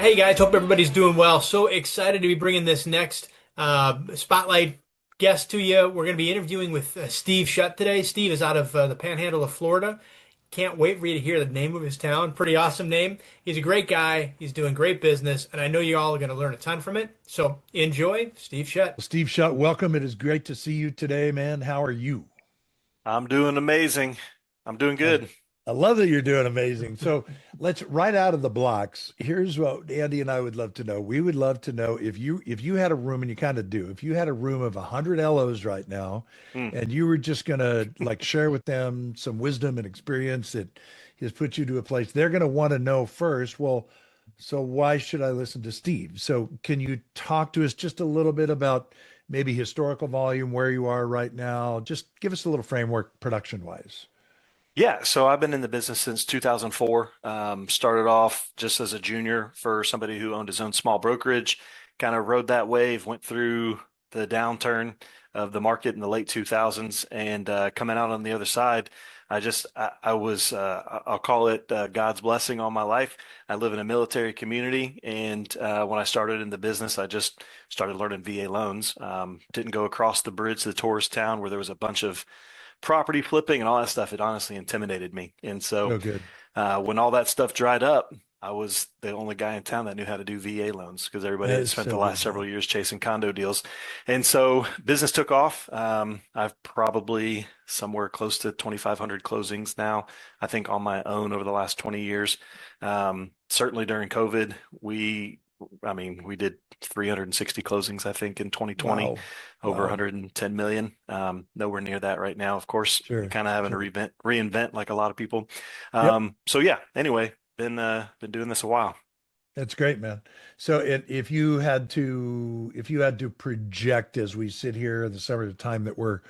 Hey guys, hope everybody's doing well. So excited to be bringing this next spotlight guest to you. We're going to be interviewing with Steve Schutt today. Steve is out of the Panhandle of Florida. Can't wait for you to hear the name of his town. Pretty awesome name. He's a great guy. He's doing great business, and I know you all are going to learn a ton from it. So enjoy, Steve Schutt. Steve Schutt, welcome. It is great to see you today, man. How are you? I'm doing amazing. I'm doing I, good. I love that you're doing amazing. So let's right out of the blocks. Here's what Andy and I would love to know. We would love to know if you had a room, and you kind of do, if you had a room of 100 LOs right now, Mm. and you were just gonna like share with them some wisdom and experience that has put you to a place they're gonna want to know first. Well, so why should I listen to Steve? So can you talk to us just a little bit about maybe historical volume, where you are right now? Just give us a little framework production wise. Yeah, so I've been in the business since 2004. Started off just as a junior for somebody who owned his own small brokerage, kind of rode that wave, went through the downturn of the market in the late 2000s, and coming out on the other side, I'll call it God's blessing on my life. I live in a military community, and when I started in the business, I just started learning VA loans. Didn't go across the bridge to the tourist town where there was a bunch of property flipping and all that stuff. It honestly intimidated me. And so Oh, good. when all that stuff dried up, I was the only guy in town that knew how to do VA loans because everybody That had is spent so the last good, several man. years chasing condo deals. And so business took off. I've probably somewhere close to 2,500 closings now, I think on my own over the last 20 years. Certainly during COVID, we did 360 closings, I think, in 2020, Wow. over Wow. 110 million. Nowhere near that right now, of course. Sure. Kind of having to Sure. reinvent like a lot of people. Yep. So yeah, anyway, been doing this a while. That's great, man. So if you had to project as we sit here in the summer, the time that we're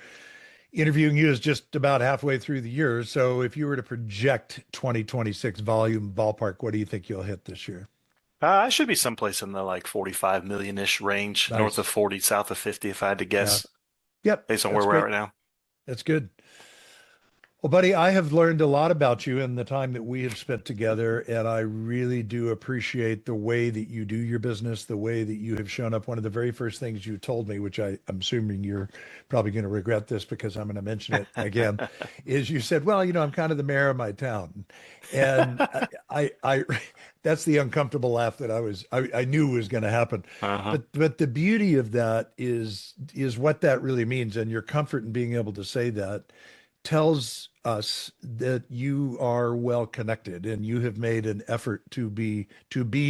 interviewing you is just about halfway through the year. So if you were to project 2026 volume ballpark, what do you think you'll hit this year? I should be someplace in the like 45 million-ish range, north of Nice. 40, south of 50, if I had to Yeah. guess, Yep. based on where That's we're at great. right now. That's good. Well, buddy, I have learned a lot about you in the time that we have spent together, and I really do appreciate the way that you do your business, the way that you have shown up. One of the very first things you told me, which I'm assuming you're probably going to regret this because I'm going to mention it again, is you said, "Well, I'm kind of the mayor of my town," and that's the uncomfortable laugh that I knew was going to happen. Uh-huh. But the beauty of that is what that really means, and your comfort in being able to say that tells us that you are well connected and you have made an effort to be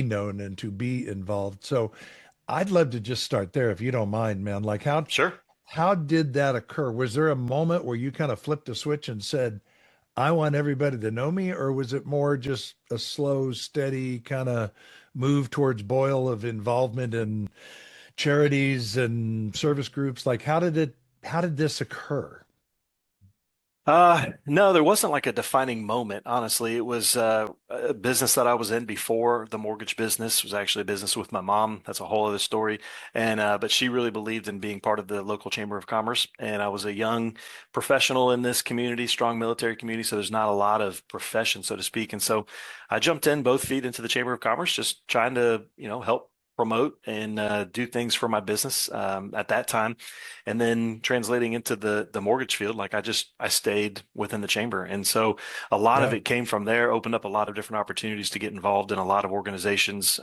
known and to be involved. So I'd love to just start there if you don't mind, man. Like Sure. how did that occur? Was there a moment where you kind of flipped a switch and said, I want everybody to know me, or was it more just a slow, steady kind of move towards Boyle of involvement in charities and service groups? Like how did this occur? No, there wasn't like a defining moment, honestly. It was a business that I was in before the mortgage business was actually a business with my mom. That's a whole other story. And but she really believed in being part of the local chamber of commerce. And I was a young professional in this community, strong military community, so there's not a lot of profession, so to speak. And so I jumped in both feet into the chamber of commerce, just trying to, help promote and do things for my business at that time, and then translating into the mortgage field, like I stayed within the chamber, and so a lot of Yeah. it came from there. Opened up a lot of different opportunities to get involved in a lot of organizations.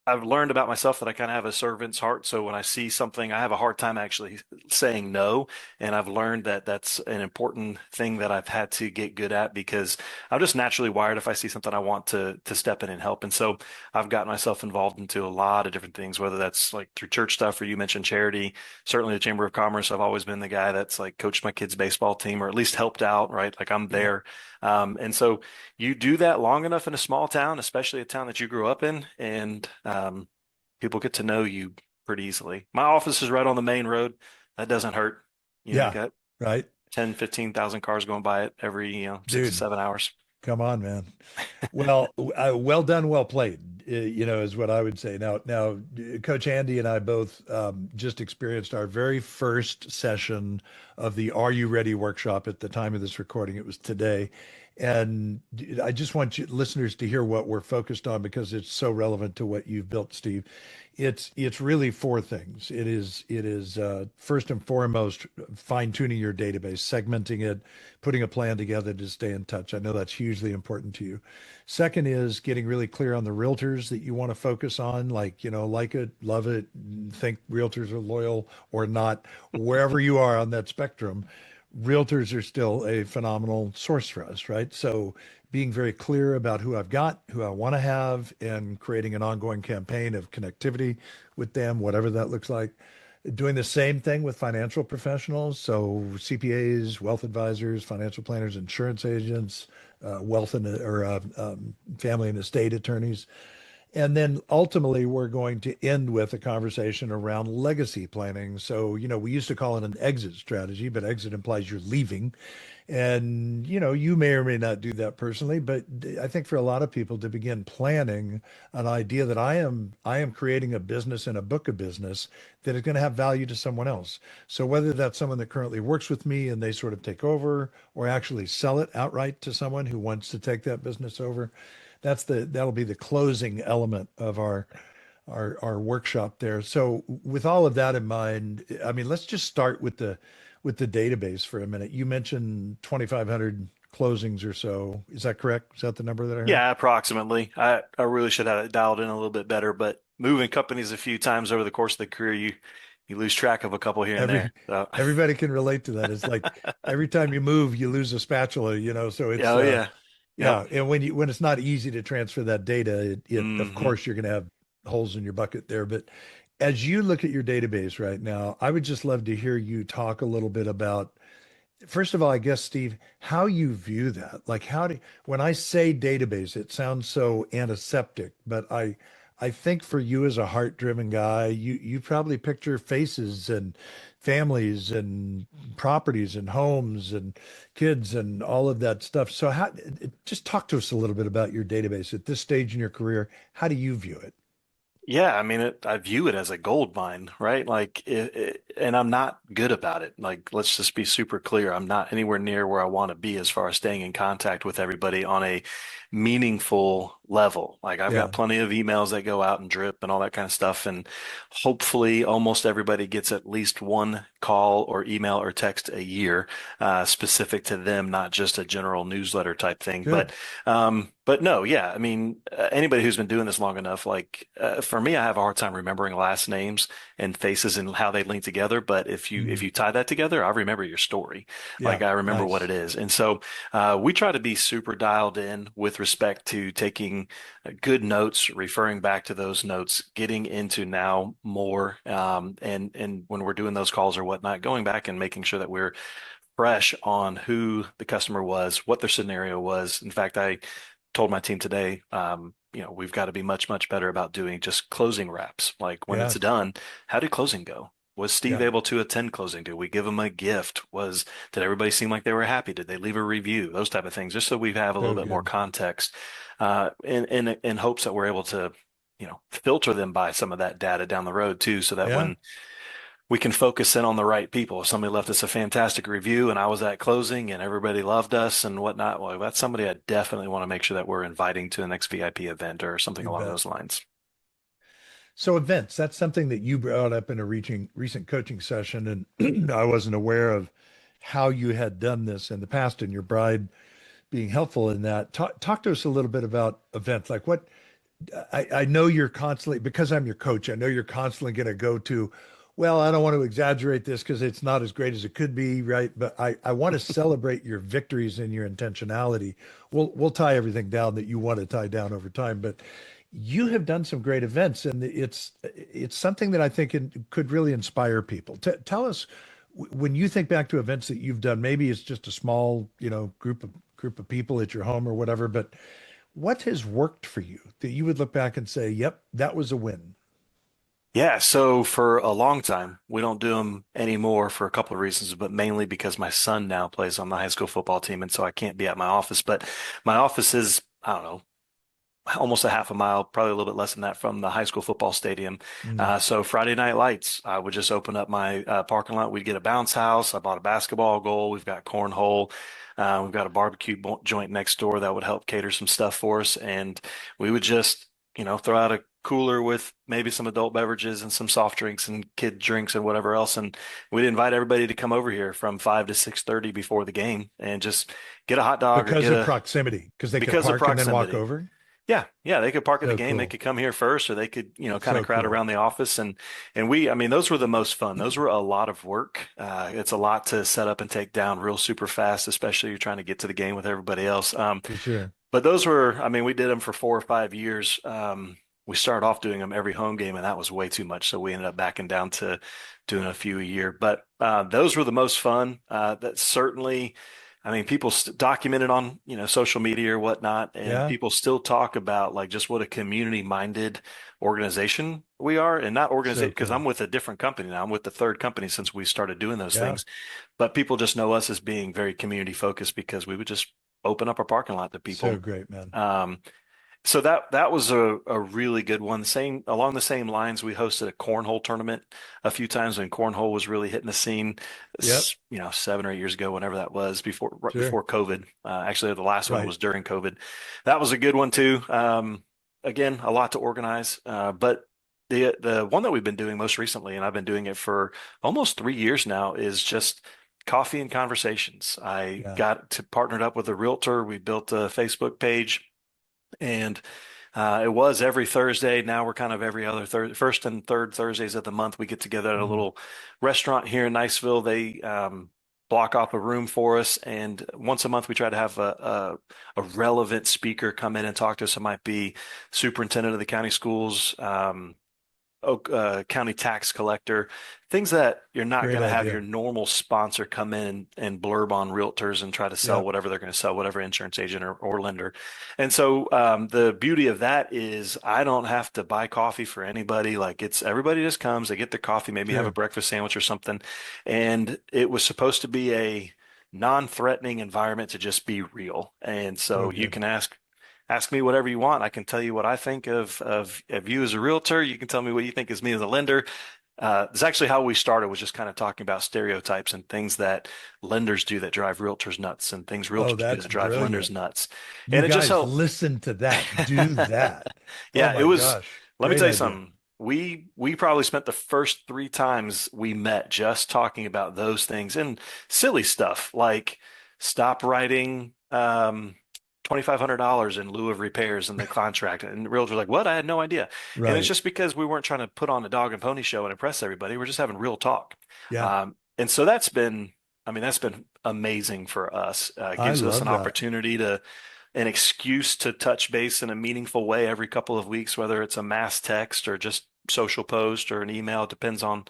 I've learned about myself that I kind of have a servant's heart. So when I see something, I have a hard time actually saying no. And I've learned that that's an important thing that I've had to get good at because I'm just naturally wired. If I see something I want to step in and help. And so I've gotten myself involved into a lot of different things, whether that's like through church stuff or you mentioned charity, certainly the Chamber of Commerce. I've always been the guy that's like coached my kids' baseball team or at least helped out, right? Like I'm Yeah. there. And so you do that long enough in a small town, especially a town that you grew up in, and people get to know you pretty easily. My office is right on the main road. That doesn't hurt. You Yeah. got Right. 10, 15,000 cars going by it every, 6 to Dude, 7 hours. come on, man. Well, well done, well played, is what I would say. Now, Coach Andy and I both just experienced our very first session of the Are You Ready workshop at the time of this recording. It was today. And I just want you listeners to hear what we're focused on because it's so relevant to what you've built, Steve. It's really four things. It is first and foremost fine tuning your database, segmenting it, putting a plan together to stay in touch. I know that's hugely important to you. Second is getting really clear on the realtors that you want to focus on, like, like it, love it, think realtors are loyal or not, wherever you are on that spectrum. Realtors are still a phenomenal source for us, right? So being very clear about who I've got, who I want to have, and creating an ongoing campaign of connectivity with them, whatever that looks like. Doing the same thing with financial professionals, so CPAs, wealth advisors, financial planners, insurance agents, wealth and or family and estate attorneys. And then ultimately, we're going to end with a conversation around legacy planning. So, we used to call it an exit strategy, but exit implies you're leaving. And, you may or may not do that personally, but I think for a lot of people to begin planning an idea that I am creating a business and a book of business that is going to have value to someone else. So whether that's someone that currently works with me and they sort of take over or actually sell it outright to someone who wants to take that business over, that'll be the closing element of our workshop there. So with all of that in mind, I mean, let's just start with the database for a minute. You mentioned 2,500 closings or so. Is that correct? Is that the number that I heard? Yeah, approximately. I really should have it dialed in a little bit better, but moving companies a few times over the course of the career, you lose track of a couple here and there. Every So, everybody can relate to that. It's like every time you move, you lose a spatula, so yeah, it's oh yeah. Yep. yeah, and when it's not easy to transfer that data, it of Hmm. course you're going to have holes in your bucket there. But as you look at your database right now, I would just love to hear you talk a little bit about, first of all, I guess, Steve, how you view that. Like, when I say database, it sounds so antiseptic, but I think for you as a heart-driven guy, you probably picture faces and families and properties and homes and kids and all of that stuff. So just talk to us a little bit about your database at this stage in your career. How do you view it? Yeah, I mean, I view it as a gold mine, right? Like, and I'm not good about it. Like, let's just be super clear. I'm not anywhere near where I want to be as far as staying in contact with everybody on a meaningful level. Like, I've got Yeah, plenty of emails that go out and drip and all that kind of stuff. And hopefully, almost everybody gets at least one call or email or text a year, specific to them, not just a general newsletter type thing. good. But no, yeah, I mean, anybody who's been doing this long enough, like for me, I have a hard time remembering last names and faces and how they link together. But if Mm, you tie that together, I remember your story. Like yeah, I remember what it nice. is. And so we try to be super dialed in with respect to taking good notes, referring back to those notes, getting into now more, and when we're doing those calls or whatnot, going back and making sure that we're fresh on who the customer was, what their scenario was. In fact, I told my team today, we've got to be much, much better about doing just closing wraps. Like when it's Yes. done, how did closing go? Was Steve Yeah, able to attend closing? Did we give him a gift? Did everybody seem like they were happy? Did they leave a review? Those type of things, just so we have a little so bit more good. context, in hopes that we're able to, filter them by some of that data down the road too, so that Yeah, when we can focus in on the right people. If somebody left us a fantastic review and I was at closing and everybody loved us and whatnot, well, that's somebody I definitely want to make sure that we're inviting to the next VIP event or something you along bet. those lines. So events, that's something that you brought up in a recent coaching session, and I wasn't aware of how you had done this in the past and your bride being helpful in that. Talk to us a little bit about events. Like what I know you're constantly, because I'm your coach, I know you're constantly going to go to, well, I don't want to exaggerate this because it's not as great as it could be, right? But I want to celebrate your victories and your intentionality. We'll tie everything down that you want to tie down over time, but you have done some great events, and it's something that I think could really inspire people. Tell us when you think back to events that you've done. Maybe it's just a small, group of people at your home or whatever, but what has worked for you that you would look back and say, "Yep, that was a win." Yeah, so for a long time, we don't do them anymore for a couple of reasons, but mainly because my son now plays on the high school football team, and so I can't be at my office. But my office is, I don't know, almost a half a mile, probably a little bit less than that from the high school football stadium. Mm. So Friday night lights, I would just open up my parking lot. We'd get a bounce house. I bought a basketball goal. We've got cornhole. We've got a barbecue joint next door that would help cater some stuff for us. And we would just, throw out a cooler with maybe some adult beverages and some soft drinks and kid drinks and whatever else. And we'd invite everybody to come over here from 5 to 6:30 before the game and just get a hot dog or Because get of a proximity, because they could because of park and then walk proximity. over. Yeah, yeah, they could park at the So game. They cool. could come here first, or they could, kind of So crowd cool. around the office. And I mean, those were the most fun. Those were a lot of work. It's a lot to set up and take down real super fast, especially you're trying to get to the game with everybody else. For sure. But those were, I mean, we did them for 4 or 5 years. We started off doing them every home game, and that was way too much. So we ended up backing down to doing a few a year. But those were the most fun. That certainly, I mean, people document it on, social media or whatnot, and Yeah. people still talk about like just what a community-minded organization we are, and not So organization because I'm cool. with a different company now. I'm with the third company since we started doing those Yeah. things. But people just know us as being very community focused because we would just open up our parking lot to So people. great, man. So that was a really good one. Same along the same lines, we hosted a cornhole tournament a few times when cornhole was really hitting the scene, Yep. 7 or 8 years ago, whenever that was, before right Sure. before COVID. Actually, the last one Right. was during COVID. That was a good one too. Again, a lot to organize, but the one that we've been doing most recently, and I've been doing it for almost 3 years now, is just coffee and conversations. I Yeah. got to partnered up with a realtor. We built a Facebook page and it was every Thursday. Now we're kind of every other first and third Thursdays of the month. We get together at a Mm. little restaurant here in Niceville. They block off a room for us, and once a month we try to have a relevant speaker come in and talk to us. It might be superintendent of the county schools, county tax collector, things that you're not Great going to have your idea. normal sponsor come in and blurb on realtors and try to sell Yep. whatever they're going to sell, whatever insurance agent or lender. And so the beauty of that is I don't have to buy coffee for anybody. Like it's everybody just comes, they get their coffee, maybe have a Sure. breakfast sandwich or something. And it was supposed to be a non-threatening environment to just be real. And So so you good. can ask me whatever you want. I can tell you what I think of you as a realtor. You can tell me what you think is me as a lender. It's actually how we started was just kind of talking about stereotypes and things that lenders do that drive realtors nuts and things Oh, realtors do that's that drive lenders brilliant. nuts. You And it just guys helped. listen to that. Do that. Oh Yeah, it my was, gosh. let me Great tell you idea. something. We probably spent the first 3 times we met just talking about those things and silly stuff like stop writing $2,500 in lieu of repairs in the contract. And the realtor's like, what? I had no idea. And it's Right. just because we weren't trying to put on a dog and pony show and impress everybody. We're just having real talk. Yeah. And so that's been, I mean, that's been amazing for us. It I gives us an love that. opportunity to an excuse to touch base in a meaningful way every couple of weeks, whether it's a mass text or just social post or an email. It depends on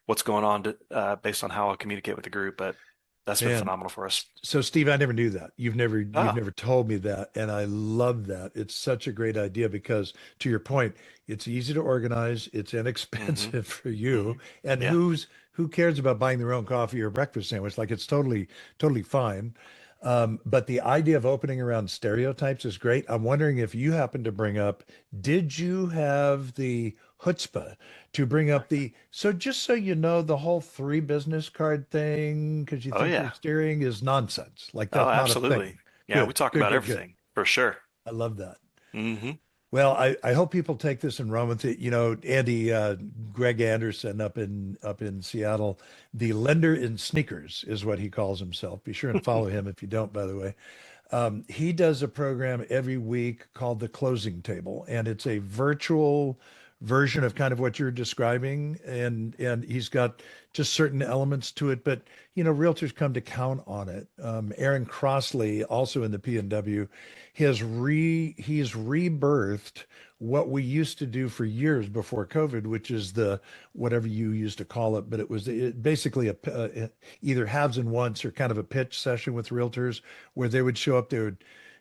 what's going on based on how I communicate with the group. But that's been Man. phenomenal for us. So Steve, I never knew that. You've Oh, never told me that, and I love that. It's such a great idea because to your point, it's easy to organize, it's hmm inexpensive for you, hmm and yeah. who cares about buying their own coffee or breakfast sandwich? Like it's totally fine. But the idea of opening around stereotypes is great. I'm wondering if you happen to bring up, did you have the chutzpah to bring up so just so you know, the whole three business card thing, because you Oh, think you're yeah. steering is nonsense. Like Oh, that's not a absolutely. thing. Yeah, we Good, talk good, about good, good. everything for sure. I love that. hmm Well, I hope people take this and run with it. You know, Andy, Greg Anderson up in Seattle, the lender in sneakers is what he calls himself. Be sure and follow him if you don't, by the way. He does a program every week called The Closing Table, and it's a virtual version of kind of what you're describing. And he's got just certain elements to it, but you know, realtors come to count on it. Aaron Crossley, also in the P&W, he's rebirthed what we used to do for years before COVID, which is the whatever you used to call it, but basically either haves and wants or kind of a pitch session with realtors where they would show up,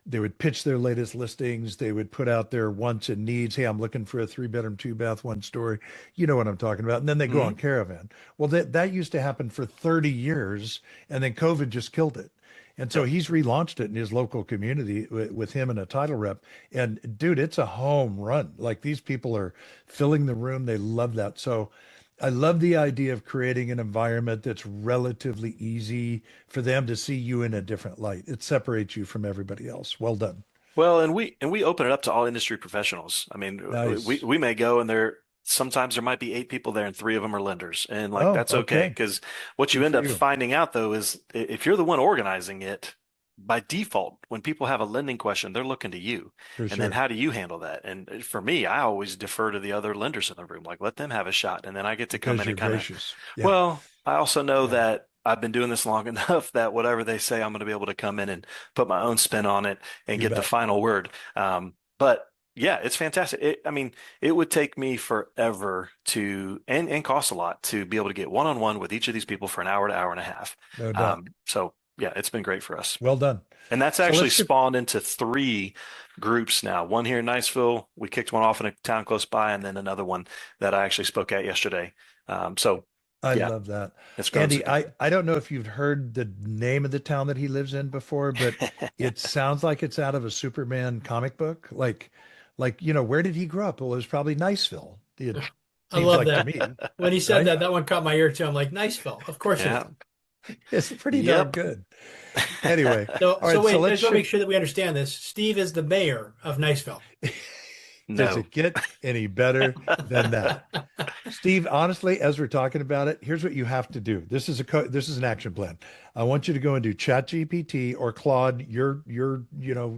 they would pitch their latest listings, they would put out their wants and needs. Hey, I'm looking for a 3 bedroom, 2 bath, 1 story. You know what I'm talking about. And then they go hmm on Caravan. Well, that used to happen for 30 years, and then COVID just killed it. And so Yep. he's relaunched it in his local community with him and a title rep. And dude, it's a home run. Like these people are filling the room. They love that. So I love the idea of creating an environment that's relatively easy for them to see you in a different light. It separates you from everybody else. Well done. Well, and we open it up to all industry professionals. I mean, we Nice. we may go and there sometimes there might be eight people there and three of them are lenders, and like Oh, that's okay okay. because what you Good end for up you. finding out though is if you're the one organizing it, by default, when people have a lending question, they're looking to you, For and then sure. how do you handle that? And for me, I always defer to the other lenders in the room, like let them have a shot, and then I get to come Because in and you're kind of gracious. Yeah. well, I also know Yeah. that I've been doing this long enough that whatever they say, I'm going to be able to come in and put my own spin on it and You get the bet. final word. But yeah, it's fantastic. I mean, it would take me forever to, and cost a lot to be able to get one-on-one with each of these people for an hour to hour and a half. No doubt. So yeah, it's been great for us. Well done. And that's So actually let's shift. spawned into three groups now. One here in Niceville. We kicked one off in a town close by, and then another one that I actually spoke at yesterday. So I yeah, love that. it's grown Andy, I, significantly. I don't know if you've heard the name of the town that he lives in before, but it sounds like it's out of a Superman comic book. Where did he grow up? Well, it was probably Niceville. It I seems love like to that. me, When he said right? that, that one caught my ear too. I'm like, Niceville. Of course it is. Yeah. It's pretty darn Yep. good. Anyway, So, all so right, so wait, I let's just want to make shift. sure that we understand this. Steve is the mayor of Niceville. Does No. it get any better than that? Steve, honestly, as we're talking about it, here's what you have to do. This is an action plan. I want you to go into ChatGPT or Claude, your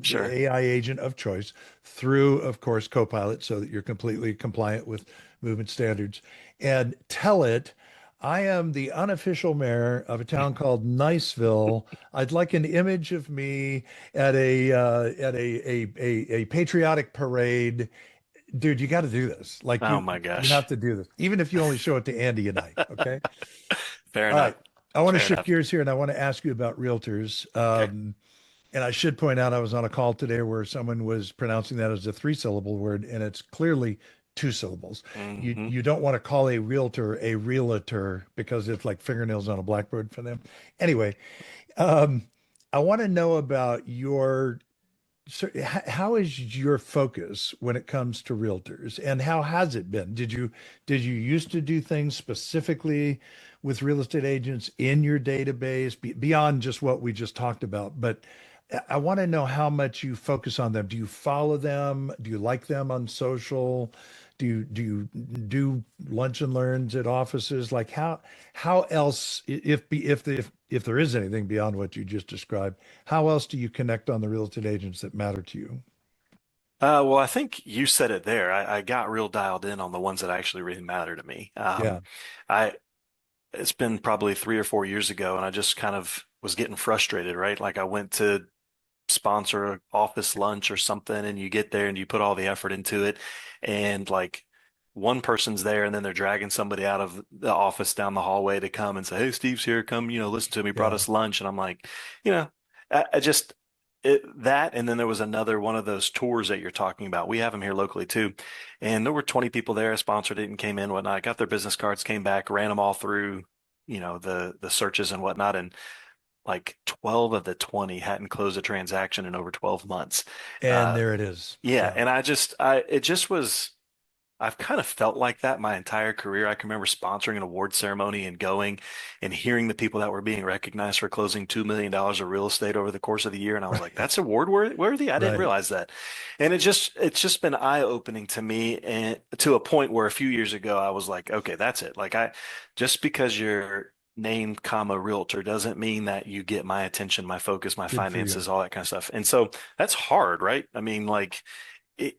Sure. AI agent of choice, through, of course, Copilot, so that you're completely compliant with movement standards, and tell it, I am the unofficial mayor of a town called Niceville. I'd like an image of me at a patriotic parade. Dude, you got to do this. Like Oh you my you have gosh. to do this, even if you only show it to Andy and I. Okay. Fair All enough. right. I want to Fair shift enough. gears here and I want to ask you about realtors. Okay. And I should point out I was on a call today where someone was pronouncing that as a three-syllable word, and it's clearly two syllables. You Hmm. you don't want to call a realtor a realtor because it's like fingernails on a blackboard for them. Anyway, um, I want to know about your so how is your focus when it comes to realtors, and how has it been? Did you used to do things specifically with real estate agents in your database beyond just what we just talked about? But I want to know how much you focus on them. Do you follow them? Do you like them on social? Do you do lunch and learns at offices? Like how else if there is anything beyond what you just described, how else do you connect on the real estate agents that matter to you? Well, I think you said it there. I got real dialed in on the ones that actually really matter to me. Yeah. I It's been probably 3 or 4 years ago, and I just kind of was getting frustrated, right? Like I went to sponsor an office lunch or something, and you get there and you put all the effort into it, and like one person's there, and then they're dragging somebody out of the office down the hallway to come and say, "Hey, Steve's here. Come, listen to me. Brought Yeah. us lunch." And I'm like, you know, I just that, and then there was another one of those tours that you're talking about. We have them here locally too, and there were 20 people there. Sponsored it and came in, whatnot. Got their business cards, came back, ran them all through, the searches and whatnot, and like 12 of the 20 hadn't closed a transaction in over 12 months. And Uh, there it is. yeah, Yeah. and it just was, I've kind of felt like that my entire career. I can remember sponsoring an award ceremony and going and hearing the people that were being recognized for closing $2 million of real estate over the course of the year. And I was like, Right. that's award worthy? I didn't Right. realize that. And it's just been eye-opening to me, and to a point where a few years ago I was like, okay, that's it. Like just because you're named comma realtor doesn't mean that you get my attention, my focus, my Good for you. finances, all that kind of stuff. And so that's hard, right? I mean, like it,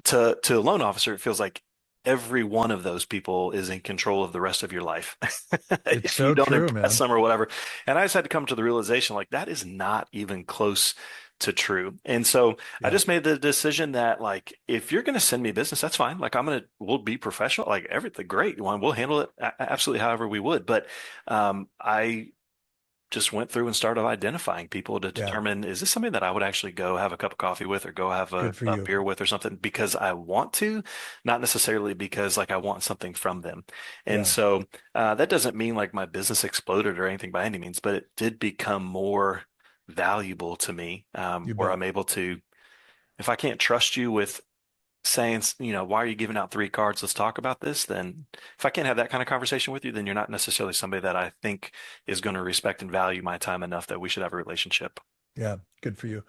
to a loan officer, it feels like every one of those people is in control of the rest of your life It's if you so don't true, impress man. them or whatever. And I just had to come to the realization like that is not even close to true. And so I Yeah. just made the decision that like if you're going to send me business, that's fine. Like we'll be professional, like everything great. We'll handle it absolutely however we would. But I just went through and started identifying people to Yeah. determine, is this somebody that I would actually go have a cup of coffee with or go have Good for a you. beer with or something because I want to, not necessarily because like I want something from them. And Yeah. so that doesn't mean like my business exploded or anything by any means, but it did become more valuable to me, You where bet. I'm able to, if I can't trust you with saying, why are you giving out three cards? Let's talk about this. Then if I can't have that kind of conversation with you, then you're not necessarily somebody that I think is going to respect and value my time enough that we should have a relationship. Yeah, good for you.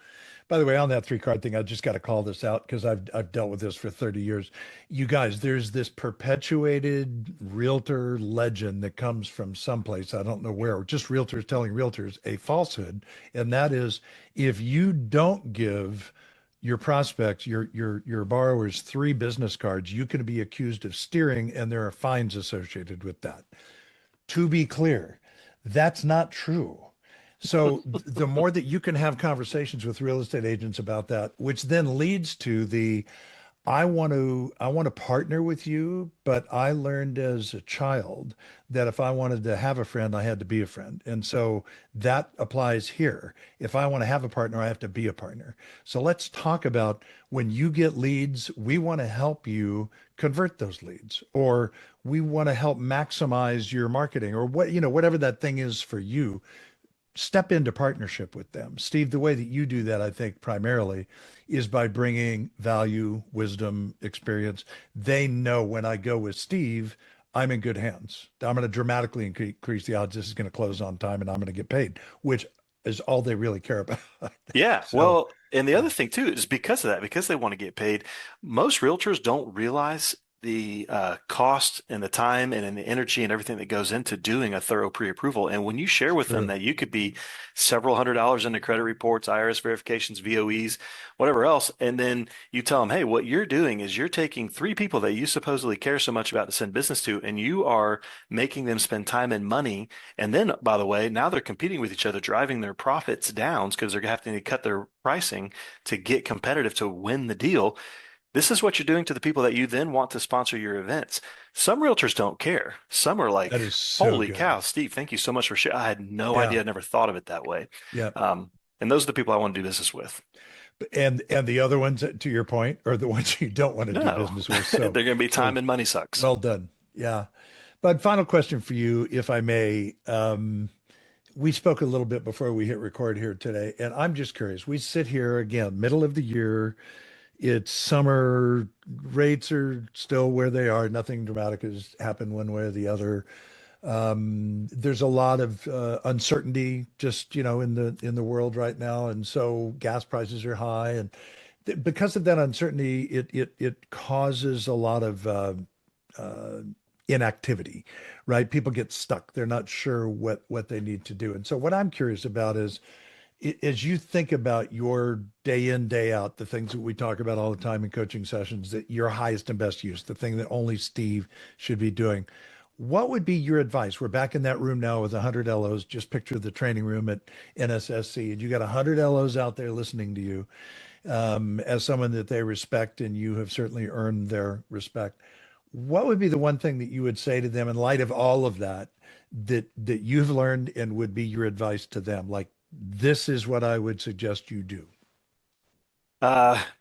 By the way, on that three card thing, I just got to call this out because I've dealt with this for 30 years. You guys, there's this perpetuated realtor legend that comes from someplace, I don't know where, just realtors telling realtors a falsehood, and that is if you don't give your prospects, your borrowers three business cards, you can be accused of steering, and there are fines associated with that. To be clear, that's not true. So the more that you can have conversations with real estate agents about that, which then leads to the I want to partner with you, but I learned as a child that if I wanted to have a friend, I had to be a friend. And so that applies here. If I want to have a partner, I have to be a partner. So let's talk about when you get leads, we want to help you convert those leads, or we want to help maximize your marketing, or whatever that thing is for you. Step into partnership with them. Steve, the way that you do that, I think, primarily is by bringing value, wisdom, experience. They know when I go with Steve, I'm in good hands. I'm going to dramatically increase the odds this is going to close on time and I'm going to get paid, which is all they really care about. Yeah, So, well, and the yeah, other thing too is because of that, because they want to get paid, most realtors don't realize the cost and the time and the energy and everything that goes into doing a thorough pre-approval. And when you share it's with them true. that you could be several $100s into credit reports, IRS verifications, VOEs, whatever else, and then you tell them, hey, what you're doing is you're taking three people that you supposedly care so much about to send business to, and you are making them spend time and money, and then, by the way, now they're competing with each other, driving their profits down because they're having to cut their pricing to get competitive to win the deal. This is what you're doing to the people that you then want to sponsor your events. Some realtors don't care. Some are like, That is so holy good. cow, Steve, thank you so much for sharing. I had no Yeah. idea. I never thought of it that way. Yeah. Um, and those are the people I want to do business with. And the other ones, to your point, are the ones you don't want to do No, business with. they're So, going to be so time and money sucks. well done. Yeah. But final question for you, if I may. We spoke a little bit before we hit record here today, and I'm just curious. We sit here again, middle of the year. It's summer. Rates are still where they are. Nothing dramatic has happened one way or the other. There's a lot of uncertainty just, in the world right now, and so gas prices are high, and because of that uncertainty, it causes a lot of uh, inactivity, right? People get stuck. They're not sure what they need to do. And so what I'm curious about is as you think about your day in, day out, the things that we talk about all the time in coaching sessions, that your highest and best use, the thing that only Steve should be doing. What would be your advice? We're back in that room now with 100 LOs. Just picture the training room at NSSC, and you got 100 LOs out there listening to you as someone that they respect, and you have certainly earned their respect. What would be the one thing that you would say to them in light of all of that that you've learned and would be your advice to them? Like, this is what I would suggest you do.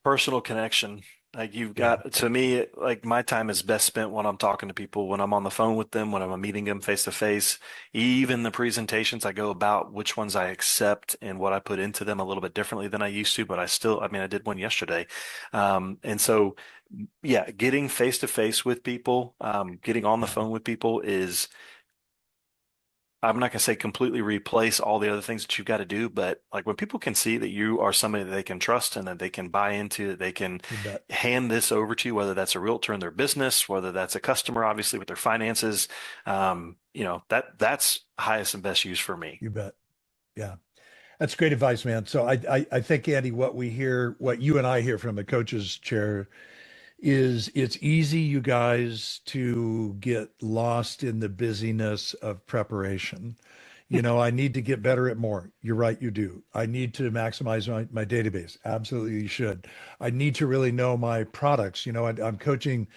Personal connection. Like you've Yeah, got, to me, like my time is best spent when I'm talking to people, when I'm on the phone with them, when I'm meeting them face to face. Even the presentations, I go about which ones I accept and what I put into them a little bit differently than I used to, but I mean, I did one yesterday. And so, yeah, getting face to face with people, getting on the yeah, phone with people is, I'm not going to say completely replace all the other things that you've got to do, but like when people can see that you are somebody that they can trust and that they can buy into, that they can you bet. hand this over to, whether that's a realtor in their business, whether that's a customer, obviously with their finances, that's highest and best use for me. You bet. Yeah. That's great advice, man. So I think, Andy, what we hear, what you and I hear from the coach's chair is it's easy, you guys, to get lost in the busyness of preparation. I need to get better at more. You're right, you do. I need to maximize my database. Absolutely, you should. I need to really know my products. I'm coaching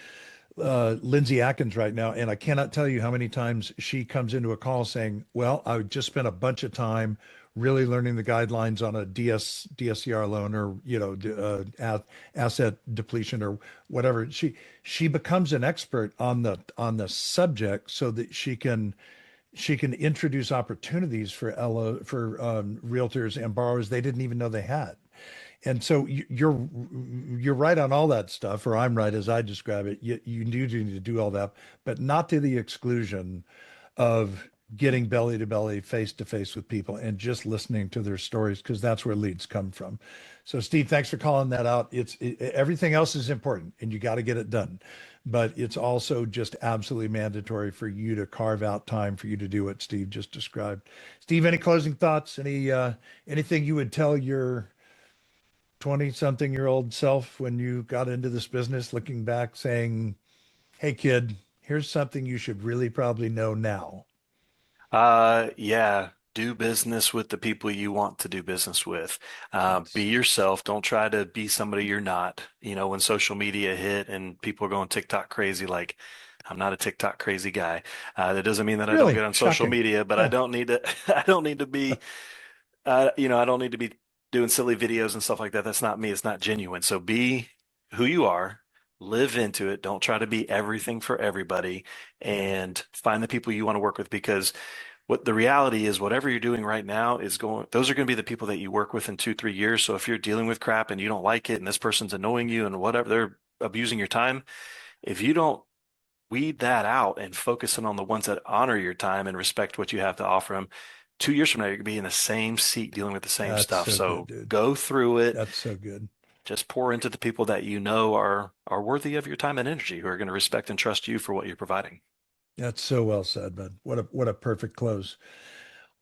Lindsay Atkins right now, and I cannot tell you how many times she comes into a call saying, "Well, I just spent a bunch of time really learning the guidelines on a DSCR loan, or asset depletion, or whatever." She becomes an expert on the subject so that she can she can introduce opportunities for realtors and borrowers they didn't even know they had. And so you're right on all that stuff, or I'm right as I describe it. You do need to do all that, but not to the exclusion of getting belly to belly, face to face with people and just listening to their stories, because that's where leads come from. So, Steve, thanks for calling that out. Everything else is important and you got to get it done, but it's also just absolutely mandatory for you to carve out time for you to do what Steve just described. Steve, any closing thoughts? Anything you would tell your 20 something year old self when you got into this business, looking back saying, hey, kid, here's something you should really probably know now? Yeah, do business with the people you want to do business with. Be Yes. yourself. Don't try to be somebody you're not. You know, when social media hit and people are going TikTok crazy, like I'm not a TikTok crazy guy. That doesn't mean that I don't Really get on social shocking. media, but I Yeah. don't need to, I don't need to be, I don't need to be doing silly videos and stuff like that. That's not me. It's not genuine. So be who you are. Live into it. Don't try to be everything for everybody and find the people you want to work with because what the reality is, whatever you're doing right now is going, those are going to be the people that you work with in 2, 3 years. So if you're dealing with crap and you don't like it and this person's annoying you and whatever, they're abusing your time, if you don't weed that out and focus in on the ones that honor your time and respect what you have to offer them, 2 years from now, you're going to be in the same seat dealing with the same That's stuff. so good, So dude. go through it. That's so good. Just pour into the people that you know are worthy of your time and energy, who are going to respect and trust you for what you're providing. That's so well said, bud. What a perfect close.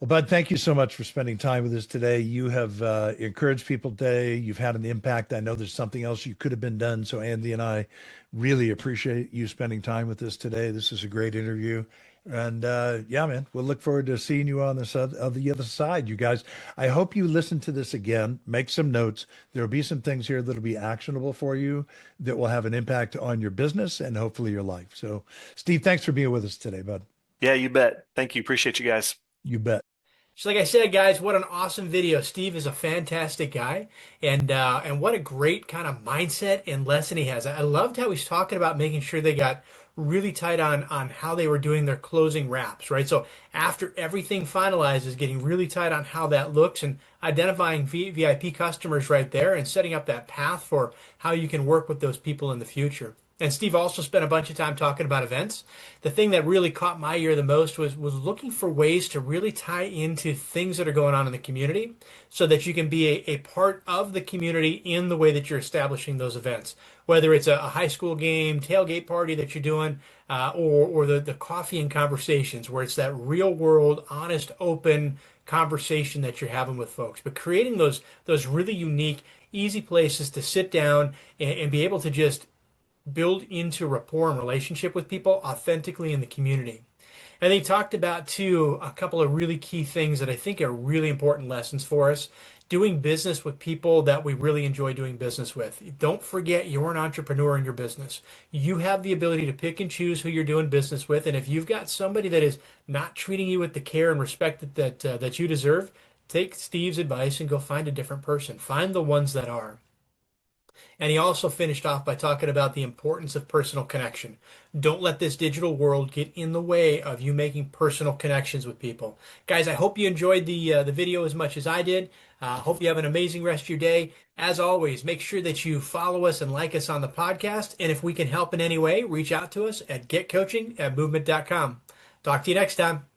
Well, Bud, thank you so much for spending time with us today. You have encouraged people today. You've had an impact. I know there's something else you could have been done. So Andy and I really appreciate you spending time with us today. This is a great interview. And yeah, man, we'll look forward to seeing you on this of the other side, you guys. I hope you listen to this again, make some notes. There'll be some things here that'll be actionable for you that will have an impact on your business and hopefully your life. So, Steve, thanks for being with us today, bud. Yeah, you bet. Thank you. Appreciate you guys. You bet. So like I said, guys, what an awesome video. Steve is a fantastic guy, and what a great kind of mindset and lesson he has. I loved how he's talking about making sure they got really tight on how they were doing their closing wraps, right? So after everything finalizes, getting really tight on how that looks and identifying VIP customers right there and setting up that path for how you can work with those people in the future. And Steve also spent a bunch of time talking about events. The thing that really caught my ear the most was looking for ways to really tie into things that are going on in the community so that you can be a part of the community in the way that you're establishing those events. Whether it's a high school game, tailgate party that you're doing, or the coffee and conversations where it's that real world, honest, open conversation that you're having with folks. But creating those really unique, easy places to sit down and be able to just build into rapport and relationship with people authentically in the community. And they talked about too a couple of really key things that I think are really important lessons for us. Doing business with people that we really enjoy doing business with. Don't forget you're an entrepreneur in your business. You have the ability to pick and choose who you're doing business with. And if you've got somebody that is not treating you with the care and respect that you deserve, take Steve's advice and go find a different person. Find the ones that are. And he also finished off by talking about the importance of personal connection. Don't let this digital world get in the way of you making personal connections with people. Guys, I hope you enjoyed the video as much as I did. Hope you have an amazing rest of your day. As always, make sure that you follow us and like us on the podcast. And if we can help in any way, reach out to us at getcoaching@movement.com. Talk to you next time.